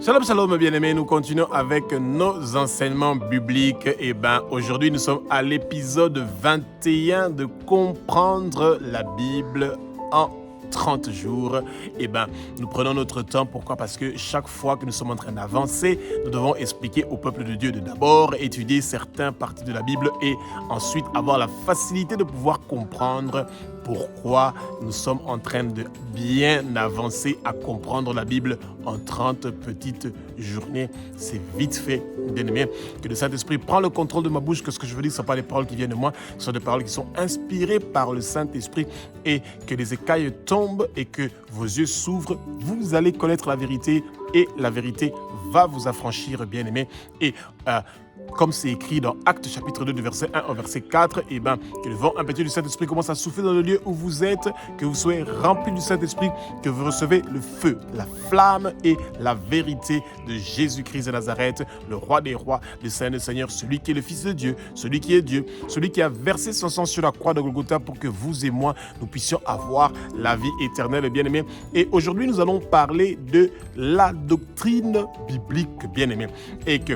Shalom, shalom, bien-aimés. Nous continuons avec nos enseignements bibliques. Aujourd'hui, nous sommes à l'épisode 21 de comprendre la Bible en 30 jours. Nous prenons notre temps. Pourquoi? Parce que chaque fois que nous sommes en train d'avancer, nous devons expliquer au peuple de Dieu de d'abord étudier certaines parties de la Bible et ensuite avoir la facilité de pouvoir comprendre pourquoi nous sommes en train de bien avancer à comprendre la Bible en 30 petites journées. C'est vite fait, bien-aimés. Que le Saint-Esprit prend le contrôle de ma bouche, que ce que je veux dire, ce ne sont pas les paroles qui viennent de moi, ce sont des paroles qui sont inspirées par le Saint-Esprit, et que les écailles tombent et que vos yeux s'ouvrent. Vous allez connaître la vérité et la vérité va vous affranchir, bien-aimés. Et comme c'est écrit dans Actes chapitre 2 du verset 1 au verset 4, que le vent impétueux du Saint-Esprit commence à souffler dans le lieu où vous êtes, que vous soyez remplis du Saint-Esprit, que vous recevez le feu, la flamme et la vérité de Jésus-Christ de Nazareth, le roi des rois, le Seigneur des seigneurs, celui qui est le Fils de Dieu, celui qui est Dieu, celui qui a versé son sang sur la croix de Golgotha pour que vous et moi, nous puissions avoir la vie éternelle, bien-aimés. Et aujourd'hui, nous allons parler de la doctrine biblique, bien-aimés, et que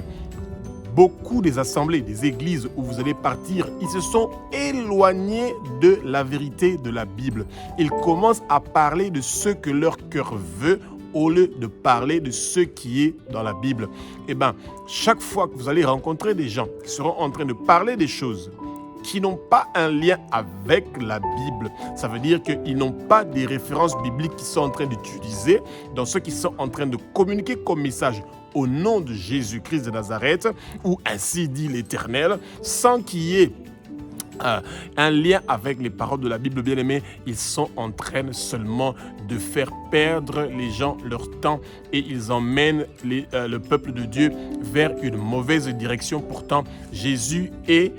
beaucoup des assemblées, des églises où vous allez partir, ils se sont éloignés de la vérité de la Bible. Ils commencent à parler de ce que leur cœur veut au lieu de parler de ce qui est dans la Bible. Chaque fois que vous allez rencontrer des gens qui seront en train de parler des choses qui n'ont pas un lien avec la Bible, ça veut dire qu'ils n'ont pas des références bibliques qu'ils sont en train d'utiliser dans ce qu'ils sont en train de communiquer comme message au nom de Jésus-Christ de Nazareth, ou ainsi dit l'Éternel, sans qu'il y ait un lien avec les paroles de la Bible, bien-aimés. Ils sont en train seulement de faire perdre les gens leur temps et ils emmènent le peuple de Dieu vers une mauvaise direction. Pourtant, Jésus est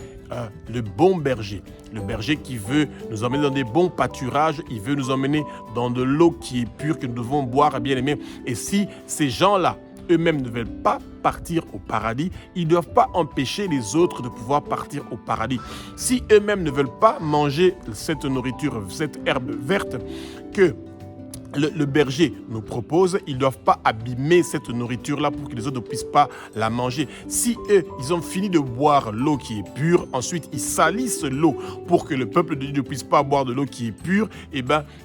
le bon berger. Le berger qui veut nous emmener dans des bons pâturages, il veut nous emmener dans de l'eau qui est pure, que nous devons boire, bien-aimés. Et si ces gens-là eux-mêmes ne veulent pas partir au paradis, ils ne doivent pas empêcher les autres de pouvoir partir au paradis. Si eux-mêmes ne veulent pas manger cette nourriture, cette herbe verte que le berger nous propose, ils ne doivent pas abîmer cette nourriture-là pour que les autres ne puissent pas la manger. Si eux, ils ont fini de boire l'eau qui est pure, ensuite ils salissent l'eau pour que le peuple de Dieu ne puisse pas boire de l'eau qui est pure,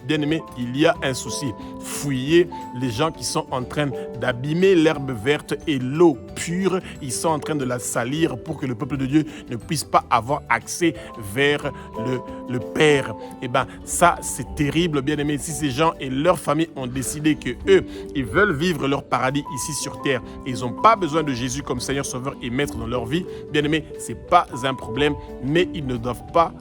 bien aimé, il y a un souci. Fouillez les gens qui sont en train d'abîmer l'herbe verte et l'eau pure, ils sont en train de la salir pour que le peuple de Dieu ne puisse pas avoir accès vers le Père. Ça, c'est terrible, bien aimé. Si ces gens et leurs familles ont décidé que eux, ils veulent vivre leur paradis ici sur terre et ils n'ont pas besoin de Jésus comme Seigneur, Sauveur et Maître dans leur vie, bien aimé, c'est pas un problème, mais ils ne doivent pas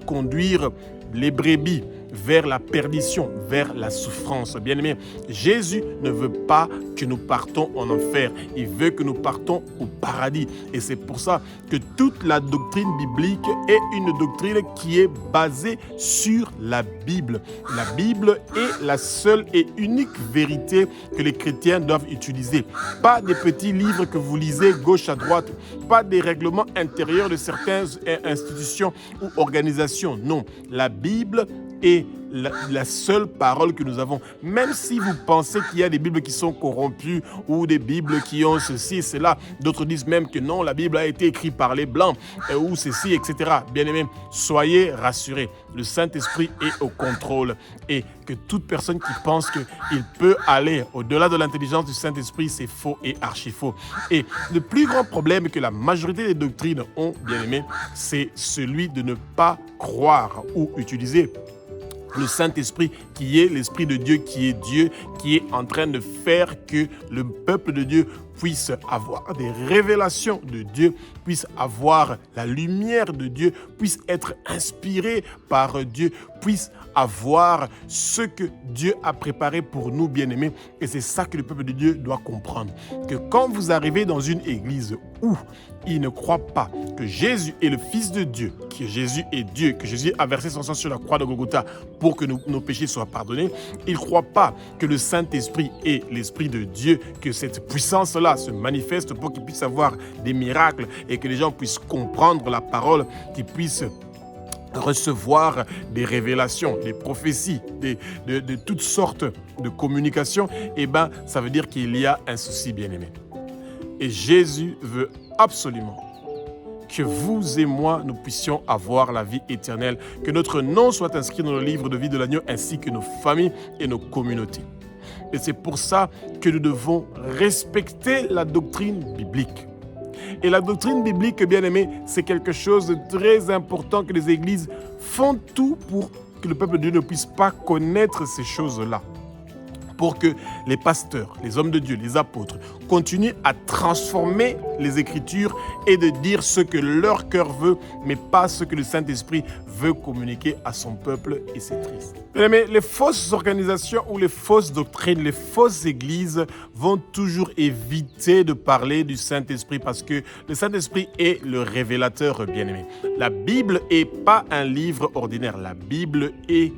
conduire les brebis vers la perdition, vers la souffrance. Bien-aimé, Jésus ne veut pas que nous partons en enfer. Il veut que nous partons au paradis. Et c'est pour ça que toute la doctrine biblique est une doctrine qui est basée sur la Bible. La Bible est la seule et unique vérité que les chrétiens doivent utiliser. Pas des petits livres que vous lisez gauche à droite, pas des règlements intérieurs de certaines institutions ou organisations. Non, la Bible est la seule parole que nous avons. Même si vous pensez qu'il y a des Bibles qui sont corrompues ou des Bibles qui ont ceci et cela, d'autres disent même que non, la Bible a été écrite par les Blancs ou ceci, etc. Bien-aimés, soyez rassurés. Le Saint-Esprit est au contrôle et que toute personne qui pense qu'il peut aller au-delà de l'intelligence du Saint-Esprit, c'est faux et archi-faux. Et le plus grand problème que la majorité des doctrines ont, bien-aimés, c'est celui de ne pas croire ou utiliser le Saint-Esprit qui est l'Esprit de Dieu, qui est en train de faire que le peuple de Dieu puisse avoir des révélations de Dieu, puisse avoir la lumière de Dieu, puisse être inspiré par Dieu, puisse avoir ce que Dieu a préparé pour nous, bien-aimés. Et c'est ça que le peuple de Dieu doit comprendre. Que quand vous arrivez dans une église où ils ne croient pas que Jésus est le Fils de Dieu, que Jésus est Dieu, que Jésus a versé son sang sur la croix de Golgotha pour que nos péchés soient pardonnés, ils ne croient pas que le Saint-Esprit est l'Esprit de Dieu, que cette puissance-là se manifeste pour qu'ils puissent avoir des miracles et que les gens puissent comprendre la parole, qu'ils puissent recevoir des révélations, des prophéties, de toutes sortes de communications, eh bien, ça veut dire qu'il y a un souci, bien-aimé. Et Jésus veut absolument que vous et moi, nous puissions avoir la vie éternelle, que notre nom soit inscrit dans le livre de vie de l'agneau, ainsi que nos familles et nos communautés. Et c'est pour ça que nous devons respecter la doctrine biblique. Et la doctrine biblique, bien aimé, c'est quelque chose de très important que les églises font tout pour que le peuple de Dieu ne puisse pas connaître ces choses-là. Pour que les pasteurs, les hommes de Dieu, les apôtres continuent à transformer les Écritures et de dire ce que leur cœur veut, mais pas ce que le Saint-Esprit veut communiquer à son peuple, et c'est triste. Mais les fausses organisations ou les fausses doctrines, les fausses églises vont toujours éviter de parler du Saint-Esprit parce que le Saint-Esprit est le révélateur, bien-aimé. La Bible n'est pas un livre ordinaire, la Bible est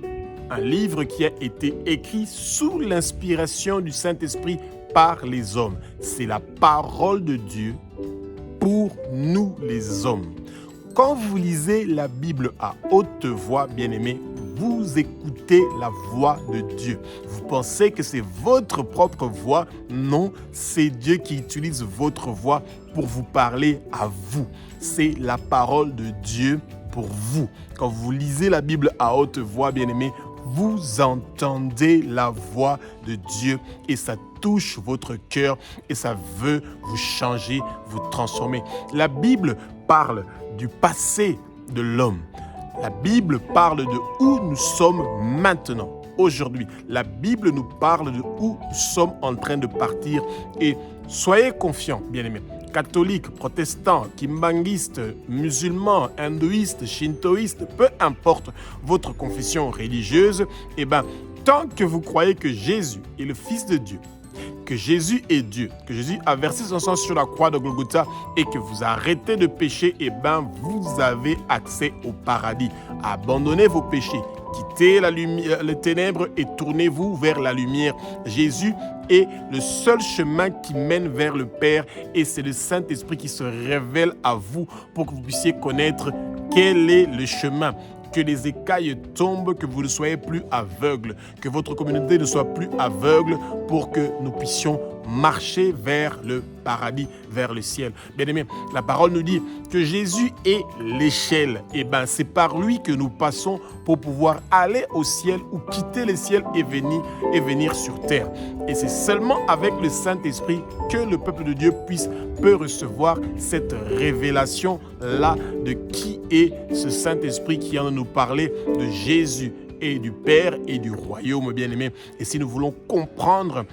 un livre qui a été écrit sous l'inspiration du Saint-Esprit par les hommes. C'est la parole de Dieu pour nous les hommes. Quand vous lisez la Bible à haute voix, bien-aimés, vous écoutez la voix de Dieu. Vous pensez que c'est votre propre voix? Non, c'est Dieu qui utilise votre voix pour vous parler à vous. C'est la parole de Dieu pour vous. Quand vous lisez la Bible à haute voix, bien-aimés, vous entendez la voix de Dieu et ça touche votre cœur et ça veut vous changer, vous transformer. La Bible parle du passé de l'homme. La Bible parle de où nous sommes maintenant, aujourd'hui. La Bible nous parle de où nous sommes en train de partir et soyez confiants, bien-aimés. Catholiques, protestants, kimbanguistes, musulmans, hindouistes, shintoïstes, peu importe votre confession religieuse, eh bien, tant que vous croyez que Jésus est le Fils de Dieu, que Jésus est Dieu, que Jésus a versé son sang sur la croix de Golgotha et que vous arrêtez de pécher, eh bien, vous avez accès au paradis. Abandonnez vos péchés, quittez les ténèbres et tournez-vous vers la lumière. Jésus est le seul chemin qui mène vers le Père et c'est le Saint-Esprit qui se révèle à vous pour que vous puissiez connaître quel est le chemin. Que les écailles tombent, que vous ne soyez plus aveugles, que votre communauté ne soit plus aveugle pour que nous puissions marcher vers le paradis, vers le ciel. Bien-aimés, la parole nous dit que Jésus est l'échelle. Et bien, c'est par lui que nous passons pour pouvoir aller au ciel ou quitter le ciel et venir sur terre. Et c'est seulement avec le Saint-Esprit que le peuple de Dieu peut recevoir cette révélation-là de qui est ce Saint-Esprit qui vient de nous parler de Jésus et du Père et du royaume, bien-aimé. Et si nous voulons comprendre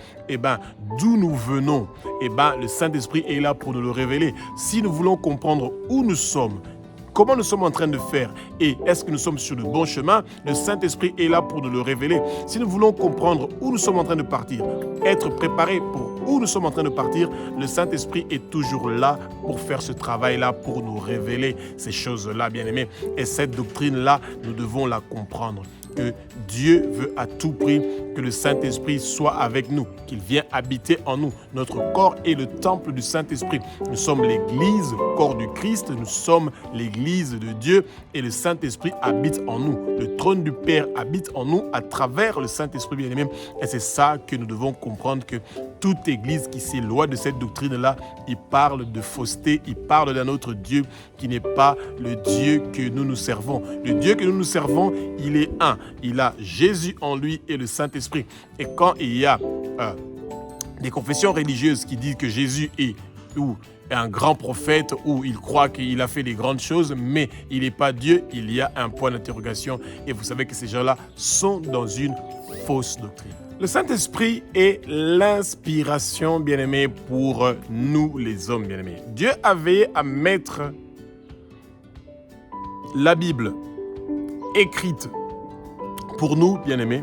d'où nous venons, le Saint-Esprit est là pour nous le révéler. Si nous voulons comprendre où nous sommes, comment nous sommes en train de faire et est-ce que nous sommes sur le bon chemin, le Saint-Esprit est là pour nous le révéler. Si nous voulons comprendre où nous sommes en train de partir, être préparés pour où nous sommes en train de partir, le Saint-Esprit est toujours là pour faire ce travail-là, pour nous révéler ces choses-là, bien-aimés. Et cette doctrine-là, nous devons la comprendre. Que Dieu veut à tout prix que le Saint-Esprit soit avec nous, qu'il vienne habiter en nous. Notre corps est le temple du Saint-Esprit. Nous sommes l'Église, le corps du Christ, nous sommes l'Église de Dieu et le Saint-Esprit habite en nous. Le trône du Père habite en nous à travers le Saint-Esprit bien-aimé. Et c'est ça que nous devons comprendre, que toute Église qui s'éloigne de cette doctrine-là, il parle de fausseté, il parle d'un autre Dieu qui n'est pas le Dieu que nous servons. Le Dieu que nous servons, il est un. Il a Jésus en lui et le Saint-Esprit. Et quand il y a des confessions religieuses qui disent que Jésus est un grand prophète, ou il croit qu'il a fait des grandes choses, mais il n'est pas Dieu, il y a un point d'interrogation. Et vous savez que ces gens-là sont dans une fausse doctrine. Le Saint-Esprit est l'inspiration, bien-aimé, pour nous les hommes, bien-aimés. Dieu a veillé à mettre la Bible écrite pour nous, bien-aimés,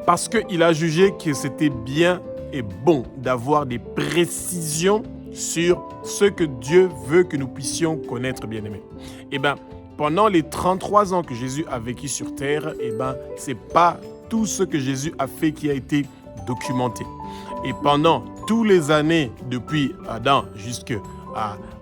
parce qu'il a jugé que c'était bien et bon d'avoir des précisions sur ce que Dieu veut que nous puissions connaître, bien-aimés. Pendant les 33 ans que Jésus a vécu sur terre, c'est pas tout ce que Jésus a fait qui a été documenté. Et pendant toutes les années, depuis Adam jusqu'à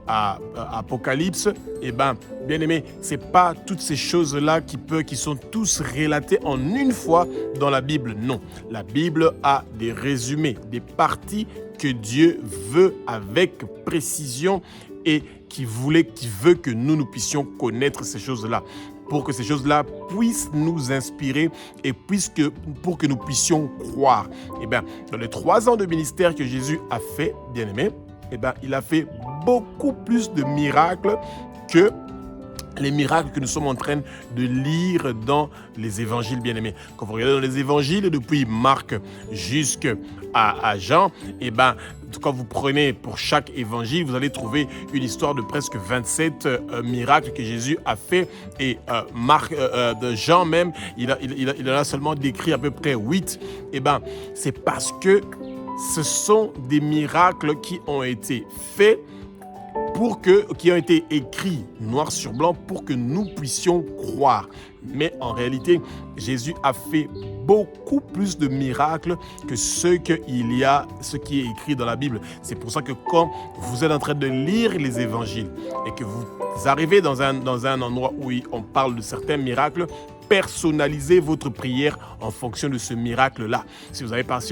à Apocalypse, eh bien, bien aimé, ce n'est pas toutes ces choses-là qui sont tous relatées en une fois dans la Bible. Non, la Bible a des résumés, des parties que Dieu veut avec précision et qui veut que nous puissions connaître ces choses-là, pour que ces choses-là puissent nous inspirer et pour que nous puissions croire. Eh bien, dans les 3 ans de ministère que Jésus a fait, bien aimé, eh bien, il a fait beaucoup plus de miracles que les miracles que nous sommes en train de lire dans les évangiles, bien-aimés. Quand vous regardez dans les évangiles, depuis Marc jusqu'à Jean, eh ben, quand vous prenez pour chaque évangile, vous allez trouver une histoire de presque 27 miracles que Jésus a fait. Et de Jean même, il en a seulement décrit à peu près 8. Eh ben, c'est parce que ce sont des miracles qui ont été faits, qui ont été écrits noir sur blanc pour que nous puissions croire. Mais en réalité, Jésus a fait beaucoup plus de miracles que ce qui est écrit dans la Bible. C'est pour ça que quand vous êtes en train de lire les évangiles et que vous arrivez dans un endroit où on parle de certains miracles, personnalisez votre prière en fonction de ce miracle-là. Si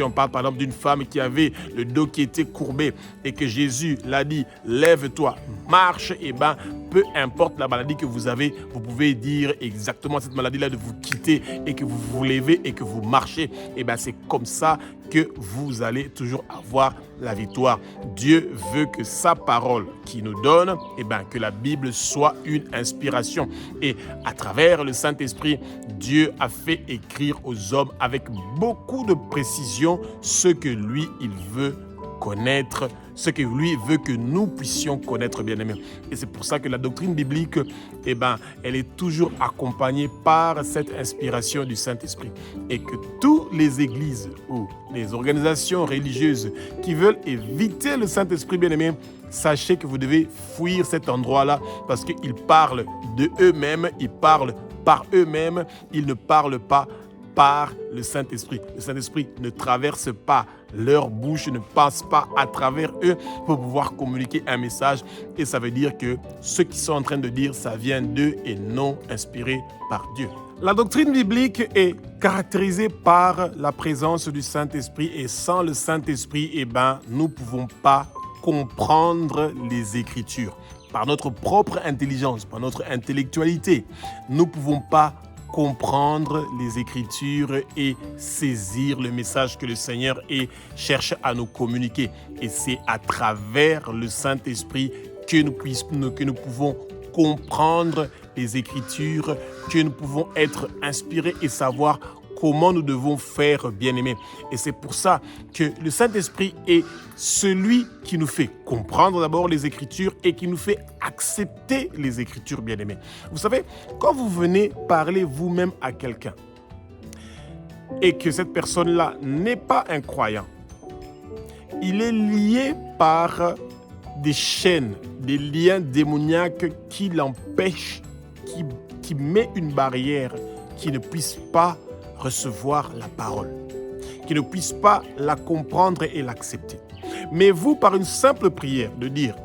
on parle par exemple d'une femme qui avait le dos qui était courbé et que Jésus l'a dit, lève-toi, marche, et ben, peu importe la maladie que vous avez, vous pouvez dire exactement à cette maladie-là de vous quitter et que vous vous levez et que vous marchez. Et ben, c'est comme ça que vous allez toujours avoir la victoire. Dieu veut que sa parole qui nous donne, eh ben, que la Bible soit une inspiration. Et à travers le Saint-Esprit, Dieu a fait écrire aux hommes avec beaucoup de précision ce que lui, il veut connaître, ce que lui veut que nous puissions connaître, bien-aimés. Et c'est pour ça que la doctrine biblique, eh ben, elle est toujours accompagnée par cette inspiration du Saint-Esprit. Et que toutes les églises ou les organisations religieuses qui veulent éviter le Saint-Esprit, bien-aimés, sachez que vous devez fuir cet endroit-là parce qu'ils parlent de eux-mêmes, ils parlent par eux-mêmes, ils ne parlent pas par le Saint-Esprit. Le Saint-Esprit ne traverse pas leur bouche, ne passe pas à travers eux pour pouvoir communiquer un message. Et ça veut dire que ce qu'ils sont en train de dire, ça vient d'eux et non inspiré par Dieu. La doctrine biblique est caractérisée par la présence du Saint-Esprit et sans le Saint-Esprit, eh ben, nous ne pouvons pas comprendre les Écritures. Par notre propre intelligence, par notre intellectualité, nous ne pouvons pas comprendre les Écritures et saisir le message que le Seigneur cherche à nous communiquer. Et c'est à travers le Saint-Esprit que nous pouvons comprendre les Écritures, que nous pouvons être inspirés et savoir comment nous devons faire, bien-aimés. Et c'est pour ça que le Saint-Esprit est celui qui nous fait comprendre d'abord les Écritures et qui nous fait accepter les Écritures, bien-aimés. Vous savez, quand vous venez parler vous-même à quelqu'un et que cette personne-là n'est pas un croyant, il est lié par des chaînes, des liens démoniaques qui l'empêchent, qui met une barrière, qui ne puisse pas recevoir la parole, qui ne puisse pas la comprendre et l'accepter. Mais vous, par une simple prière, de dire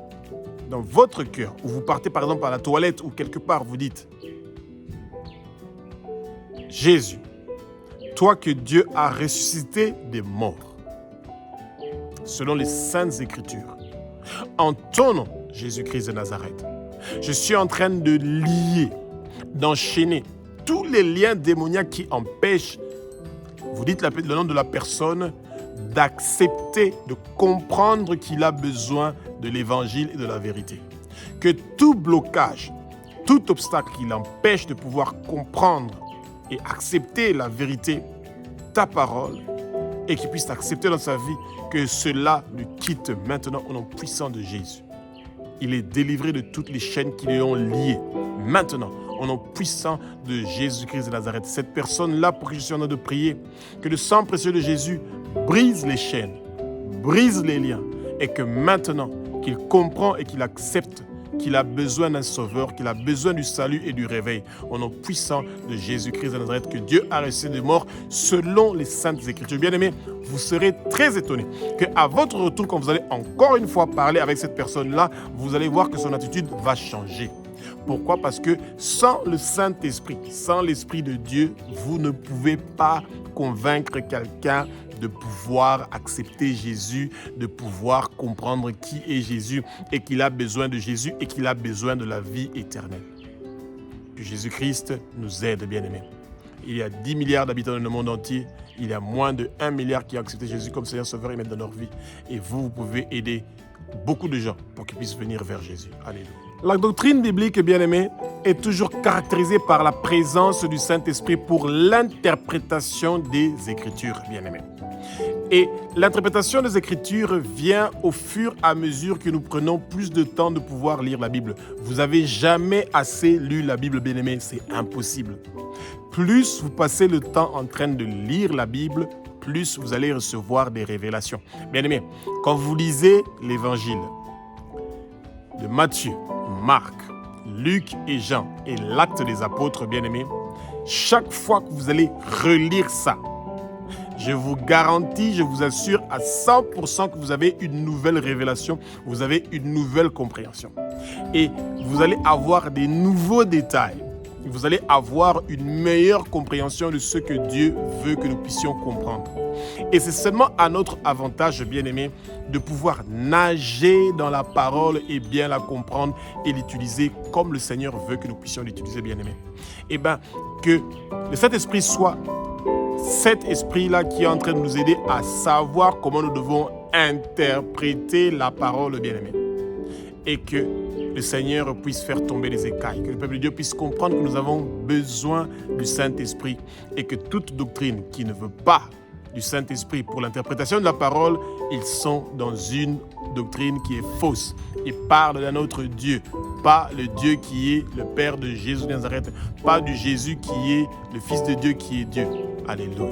dans votre cœur, ou vous partez par exemple à la toilette ou quelque part, vous dites « Jésus, toi que Dieu a ressuscité des morts, selon les saintes Écritures, en ton nom, Jésus-Christ de Nazareth, je suis en train de lier, d'enchaîner tous les liens démoniaques qui empêchent, vous dites le nom de la personne, d'accepter, de comprendre qu'il a besoin de l'évangile et de la vérité. Que tout blocage, tout obstacle qui l'empêche de pouvoir comprendre et accepter la vérité, ta parole, et qu'il puisse accepter dans sa vie, que cela le quitte maintenant au nom puissant de Jésus. Il est délivré de toutes les chaînes qui le ont lié. Maintenant, au nom puissant de Jésus-Christ de Nazareth, cette personne-là pour qui je suis en train de prier, que le sang précieux de Jésus brise les chaînes, brise les liens, et que maintenant, qu'il comprend et qu'il accepte qu'il a besoin d'un sauveur, qu'il a besoin du salut et du réveil. Au nom puissant de Jésus-Christ de Nazareth, que Dieu a ressuscité des morts selon les Saintes Écritures. Bien-aimés, vous serez très étonnés qu'à votre retour, quand vous allez encore une fois parler avec cette personne-là, vous allez voir que son attitude va changer. Pourquoi? Parce que sans le Saint-Esprit, sans l'Esprit de Dieu, vous ne pouvez pas convaincre quelqu'un de pouvoir accepter Jésus, de pouvoir comprendre qui est Jésus et qu'il a besoin de Jésus et qu'il a besoin de la vie éternelle. Que Jésus-Christ nous aide, bien-aimés. Il y a 10 milliards d'habitants dans le monde entier. Il y a moins de 1 milliard qui ont accepté Jésus comme Seigneur Sauveur et Maître dans leur vie. Et vous pouvez aider beaucoup de gens pour qu'ils puissent venir vers Jésus. Alléluia. La doctrine biblique, bien-aimée, est toujours caractérisée par la présence du Saint-Esprit pour l'interprétation des Écritures, bien-aimés. Et l'interprétation des Écritures vient au fur et à mesure que nous prenons plus de temps de pouvoir lire la Bible. Vous n'avez jamais assez lu la Bible, bien-aimés, c'est impossible. Plus vous passez le temps en train de lire la Bible, plus vous allez recevoir des révélations. Bien-aimés, quand vous lisez l'Évangile de Matthieu, Marc, Luc et Jean et l'Acte des Apôtres, bien-aimés, chaque fois que vous allez relire ça, je vous garantis, je vous assure à 100% que vous avez une nouvelle révélation, vous avez une nouvelle compréhension. Et vous allez avoir des nouveaux détails. Vous allez avoir une meilleure compréhension de ce que Dieu veut que nous puissions comprendre. Et c'est seulement à notre avantage, bien-aimés, de pouvoir nager dans la parole et bien la comprendre et l'utiliser comme le Seigneur veut que nous puissions l'utiliser, bien-aimés. Et bien, que le Saint-Esprit soit cet esprit-là qui est en train de nous aider à savoir comment nous devons interpréter la parole, bien-aimés. Et que le Seigneur puisse faire tomber les écailles, que le peuple de Dieu puisse comprendre que nous avons besoin du Saint-Esprit et que toute doctrine qui ne veut pas du Saint-Esprit pour l'interprétation de la parole, ils sont dans une doctrine qui est fausse. Ils parlent d'un autre Dieu, pas le Dieu qui est le Père de Jésus de Nazareth, pas du Jésus qui est le Fils de Dieu qui est Dieu. Alléluia.